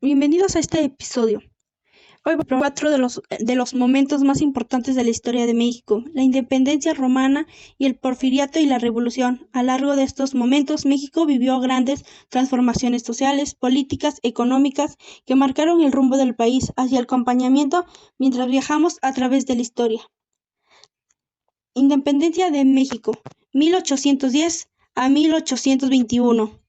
Bienvenidos a este episodio. Hoy vamos a hablar cuatro de los momentos más importantes de la historia de México: la independencia romana y el porfiriato y la revolución. A lo largo de estos momentos, México vivió grandes transformaciones sociales, políticas, económicas, que marcaron el rumbo del país hacia el acompañamiento mientras viajamos a través de la historia. Independencia de México, 1810 a 1821.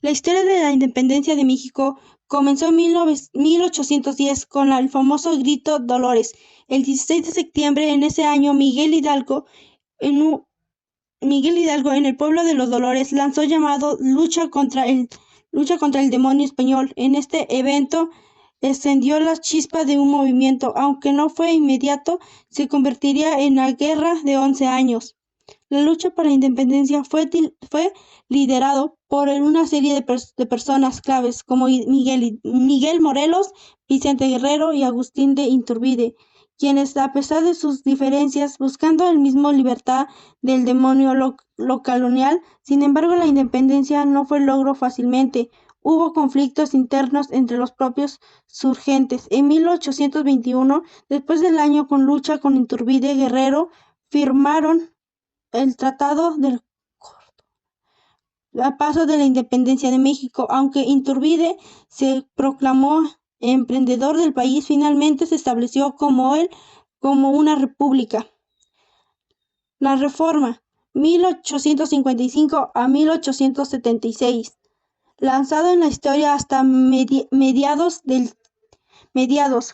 La historia de la independencia de México comenzó en 1810 con el famoso Grito Dolores. El 16 de septiembre en ese año, en Miguel Hidalgo, en el pueblo de los Dolores, lanzó llamado Lucha contra el demonio español. En este evento encendió la chispa de un movimiento, aunque no fue inmediato, se convertiría en la Guerra de 11 años. La lucha por la independencia fue liderado por una serie de personas claves como Miguel Morelos, Vicente Guerrero y Agustín de Iturbide, quienes, a pesar de sus diferencias, buscando el mismo libertad del demonio colonial. Sin embargo, la independencia no fue logro fácilmente. Hubo conflictos internos entre los propios surgentes. En 1821, después del año con lucha con Iturbide Guerrero, firmaron el Tratado del Paso de la Independencia de México. Aunque Iturbide se proclamó emperador del país, finalmente se estableció como una república. La Reforma, 1855 a 1876, lanzado en la historia hasta mediados,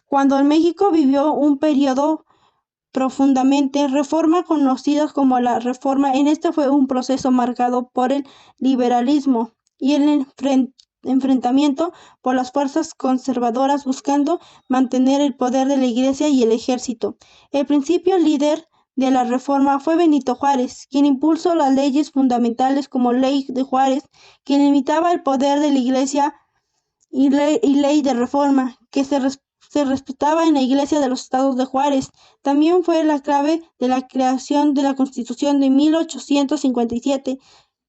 cuando México vivió un periodo profundamente reforma conocidos como la Reforma. En este fue un proceso marcado por el liberalismo y el enfrentamiento por las fuerzas conservadoras buscando mantener el poder de la Iglesia y el ejército. El principal líder de la Reforma fue Benito Juárez, quien impulsó las leyes fundamentales como Ley de Juárez, que limitaba el poder de la Iglesia, y Ley de Reforma, que se respetaba en la Iglesia de los Estados de Juárez. También fue la clave de la creación de la Constitución de 1857.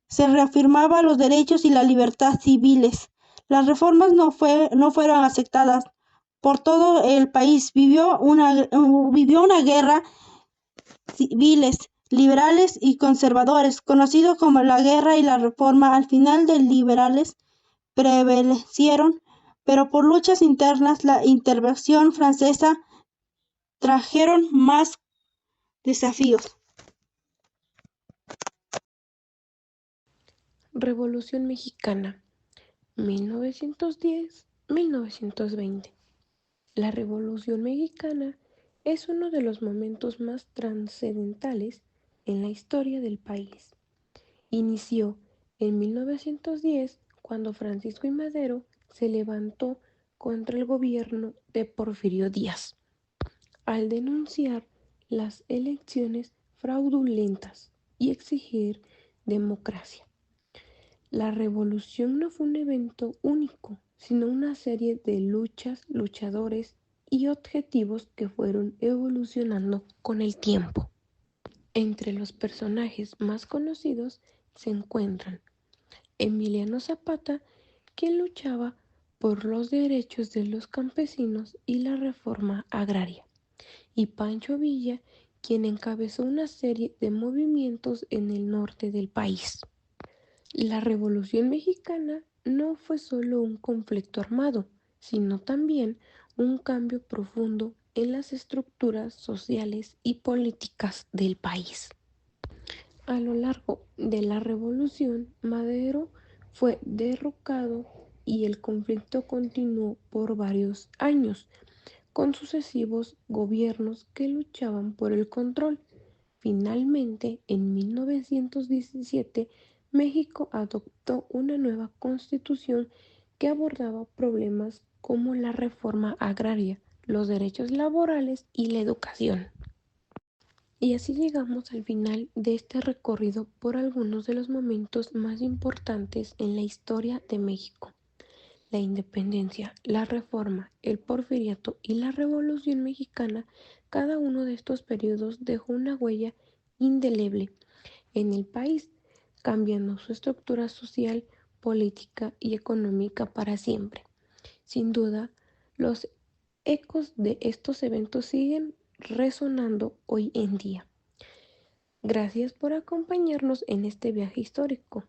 Se reafirmaba los derechos y la libertad civiles. Las reformas no fueron aceptadas por todo el país. Vivió una guerra civiles, liberales y conservadores, conocido como la Guerra y la Reforma. Al final, de liberales prevalecieron, pero por luchas internas, la intervención francesa trajeron más desafíos. Revolución Mexicana, 1910-1920. La Revolución Mexicana es uno de los momentos más trascendentales en la historia del país. Inició en 1910 cuando Francisco I. Madero se levantó contra el gobierno de Porfirio Díaz al denunciar las elecciones fraudulentas y exigir democracia. La revolución no fue un evento único, sino una serie de luchadores y objetivos que fueron evolucionando con el tiempo. Entre los personajes más conocidos se encuentran Emiliano Zapata, quien luchaba por los derechos de los campesinos y la reforma agraria, y Pancho Villa, quien encabezó una serie de movimientos en el norte del país. La Revolución Mexicana no fue solo un conflicto armado, sino también un cambio profundo en las estructuras sociales y políticas del país. A lo largo de la revolución, Madero fue derrocado y el conflicto continuó por varios años, con sucesivos gobiernos que luchaban por el control. Finalmente, en 1917, México adoptó una nueva constitución que abordaba problemas como la reforma agraria, los derechos laborales y la educación. Y así llegamos al final de este recorrido por algunos de los momentos más importantes en la historia de México. La independencia, la reforma, el porfiriato y la revolución mexicana, cada uno de estos periodos dejó una huella indeleble en el país, cambiando su estructura social, política y económica para siempre. Sin duda, los ecos de estos eventos siguen resonando hoy en día. Gracias por acompañarnos en este viaje histórico.